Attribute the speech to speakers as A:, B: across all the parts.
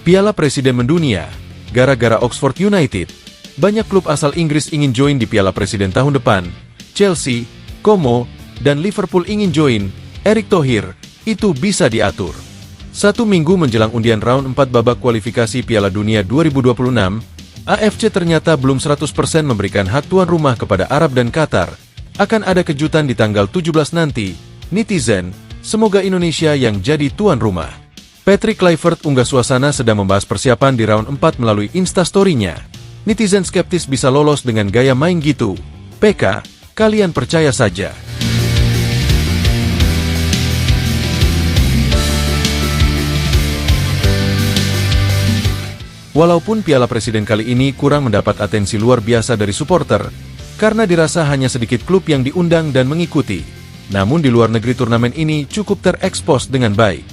A: Piala Presiden mendunia, gara-gara Oxford United. Banyak klub asal Inggris ingin join di Piala Presiden tahun depan. Chelsea, Como, dan Liverpool ingin join. Erick Thohir, itu bisa diatur. 1 minggu menjelang undian round 4 babak kualifikasi Piala Dunia 2026, AFC ternyata belum 100% memberikan hak tuan rumah kepada Arab dan Qatar. Akan ada kejutan di tanggal 17 nanti. Netizen, semoga Indonesia yang jadi tuan rumah. Patrick Kluivert unggah suasana sedang membahas persiapan di round 4 melalui Instastory-nya. Netizen skeptis bisa lolos dengan gaya main gitu. PK, kalian percaya saja. Walaupun Piala Presiden kali ini kurang mendapat atensi luar biasa dari supporter, karena dirasa hanya sedikit klub yang diundang dan mengikuti. Namun di luar negeri turnamen ini cukup terekspos dengan baik.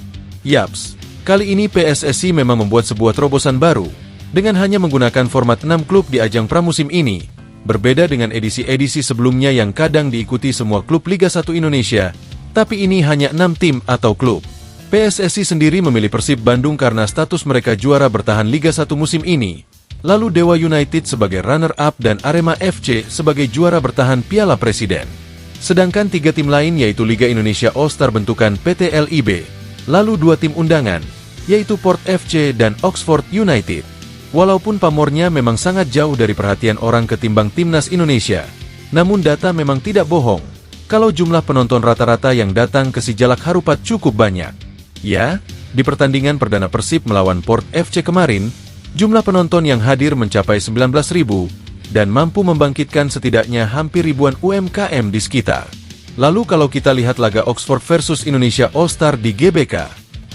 A: Yaps, kali ini PSSI memang membuat sebuah terobosan baru, dengan hanya menggunakan format 6 klub di ajang pramusim ini. Berbeda dengan edisi-edisi sebelumnya yang kadang diikuti semua klub Liga 1 Indonesia, tapi ini hanya 6 tim atau klub. PSSI sendiri memilih Persib Bandung karena status mereka juara bertahan Liga 1 musim ini. Lalu Dewa United sebagai runner-up dan Arema FC sebagai juara bertahan Piala Presiden. Sedangkan 3 tim lain yaitu Liga Indonesia All-Star bentukan PT LIB, lalu 2 tim undangan, yaitu Port FC dan Oxford United. Walaupun pamornya memang sangat jauh dari perhatian orang ketimbang Timnas Indonesia, namun data memang tidak bohong, kalau jumlah penonton rata-rata yang datang ke Sijalak Harupat cukup banyak. Ya, di pertandingan perdana Persib melawan Port FC kemarin, jumlah penonton yang hadir mencapai 19.000, dan mampu membangkitkan setidaknya hampir ribuan UMKM di sekitar. Lalu kalau kita lihat laga Oxford versus Indonesia All-Star di GBK,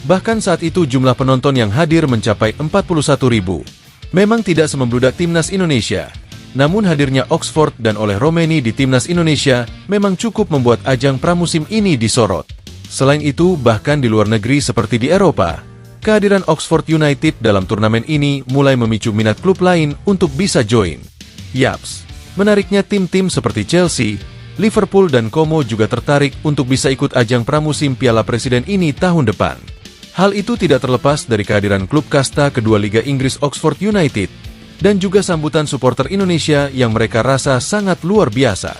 A: bahkan saat itu jumlah penonton yang hadir mencapai 41.000. Memang tidak semembludak Timnas Indonesia, namun hadirnya Oxford dan oleh Romeni di Timnas Indonesia memang cukup membuat ajang pramusim ini disorot. Selain itu, bahkan di luar negeri seperti di Eropa, kehadiran Oxford United dalam turnamen ini mulai memicu minat klub lain untuk bisa join. Yaps, menariknya tim-tim seperti Chelsea, Liverpool dan Como juga tertarik untuk bisa ikut ajang pramusim Piala Presiden ini tahun depan. Hal itu tidak terlepas dari kehadiran klub kasta kedua Liga Inggris Oxford United, dan juga sambutan supporter Indonesia yang mereka rasa sangat luar biasa.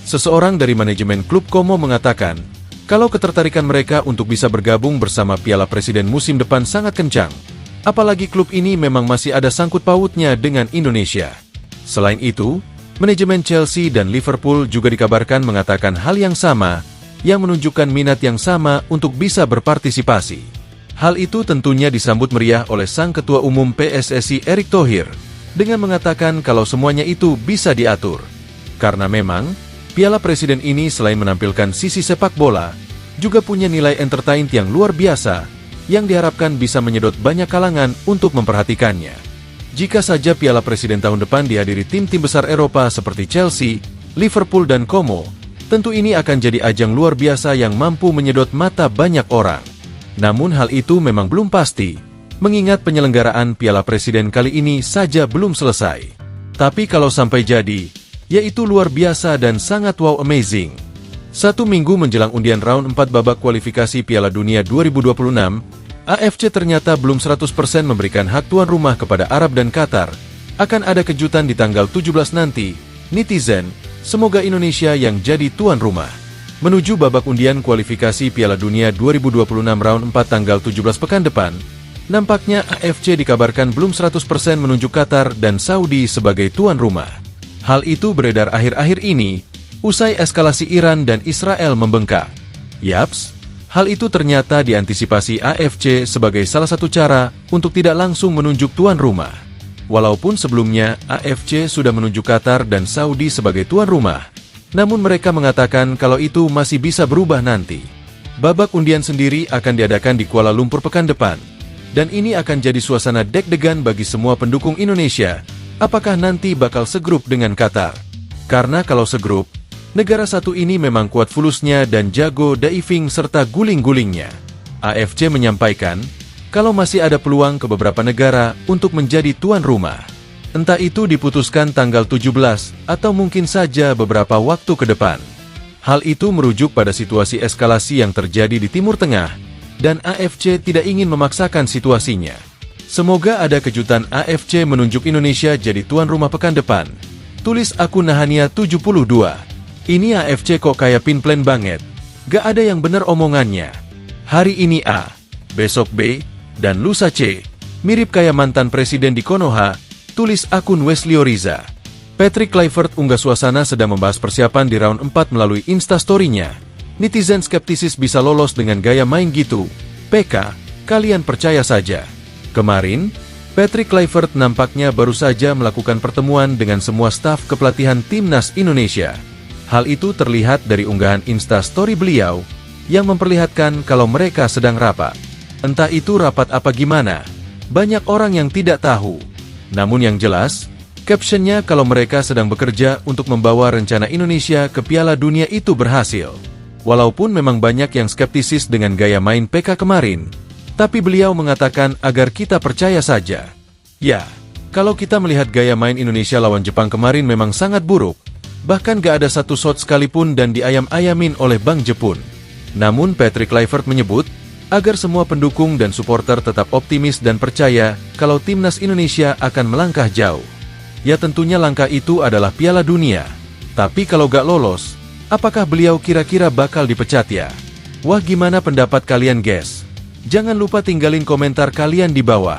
A: Seseorang dari manajemen klub Como mengatakan, kalau ketertarikan mereka untuk bisa bergabung bersama Piala Presiden musim depan sangat kencang, apalagi klub ini memang masih ada sangkut pautnya dengan Indonesia. Selain itu, manajemen Chelsea dan Liverpool juga dikabarkan mengatakan hal yang sama, yang menunjukkan minat yang sama untuk bisa berpartisipasi. Hal itu tentunya disambut meriah oleh Sang Ketua Umum PSSI Erick Thohir, dengan mengatakan kalau semuanya itu bisa diatur. Karena memang, Piala Presiden ini selain menampilkan sisi sepak bola, juga punya nilai entertain yang luar biasa, yang diharapkan bisa menyedot banyak kalangan untuk memperhatikannya. Jika saja Piala Presiden tahun depan dihadiri tim-tim besar Eropa seperti Chelsea, Liverpool dan Como, tentu ini akan jadi ajang luar biasa yang mampu menyedot mata banyak orang. Namun hal itu memang belum pasti, mengingat penyelenggaraan Piala Presiden kali ini saja belum selesai. Tapi kalau sampai jadi, yaitu luar biasa dan sangat wow amazing. 1 minggu menjelang undian round 4 babak kualifikasi Piala Dunia 2026, AFC ternyata belum 100% memberikan hak tuan rumah kepada Arab dan Qatar. Akan ada kejutan di tanggal 17 nanti. Netizen, semoga Indonesia yang jadi tuan rumah. Menuju babak undian kualifikasi Piala Dunia 2026 round 4 tanggal 17 pekan depan, nampaknya AFC dikabarkan belum 100% menunjuk Qatar dan Saudi sebagai tuan rumah. Hal itu beredar akhir-akhir ini, usai eskalasi Iran dan Israel membengkak. Yaps, hal itu ternyata diantisipasi AFC sebagai salah satu cara untuk tidak langsung menunjuk tuan rumah. Walaupun sebelumnya AFC sudah menunjuk Qatar dan Saudi sebagai tuan rumah, namun mereka mengatakan kalau itu masih bisa berubah nanti. Babak undian sendiri akan diadakan di Kuala Lumpur pekan depan, dan ini akan jadi suasana deg-degan bagi semua pendukung Indonesia, apakah nanti bakal segrup dengan Qatar. Karena kalau segrup, negara satu ini memang kuat fulusnya dan jago diving serta guling-gulingnya. AFC menyampaikan, kalau masih ada peluang ke beberapa negara untuk menjadi tuan rumah. Entah itu diputuskan tanggal 17 atau mungkin saja beberapa waktu ke depan. Hal itu merujuk pada situasi eskalasi yang terjadi di Timur Tengah, dan AFC tidak ingin memaksakan situasinya. Semoga ada kejutan AFC menunjuk Indonesia jadi tuan rumah pekan depan. Tulis akun Nahania 72. Ini AFC kok kayak pinplan banget. Gak ada yang bener omongannya. Hari ini A, besok B, dan lusa C. Mirip kayak mantan presiden di Konoha. Tulis akun Wesley Oriza. Patrick Kluivert unggah suasana sedang membahas persiapan di round 4 melalui Instastory-nya. Netizen skeptisis bisa lolos dengan gaya main gitu. PK, kalian percaya saja. Kemarin, Patrick Kluivert nampaknya baru saja melakukan pertemuan dengan semua staf kepelatihan Timnas Indonesia. Hal itu terlihat dari unggahan Instastory beliau yang memperlihatkan kalau mereka sedang rapat. Entah itu rapat apa gimana, banyak orang yang tidak tahu. Namun yang jelas, captionnya kalau mereka sedang bekerja untuk membawa rencana Indonesia ke Piala Dunia itu berhasil. Walaupun memang banyak yang skeptisis dengan gaya main PK kemarin, tapi beliau mengatakan agar kita percaya saja. Ya, kalau kita melihat gaya main Indonesia lawan Jepang kemarin memang sangat buruk, bahkan gak ada satu shot sekalipun dan diayam-ayamin oleh Bang Jepun. Namun Patrick Kluivert menyebut, agar semua pendukung dan supporter tetap optimis dan percaya kalau Timnas Indonesia akan melangkah jauh. Ya tentunya langkah itu adalah Piala Dunia. Tapi kalau gak lolos, apakah beliau kira-kira bakal dipecat ya? Wah, gimana pendapat kalian guys? Jangan lupa tinggalin komentar kalian di bawah.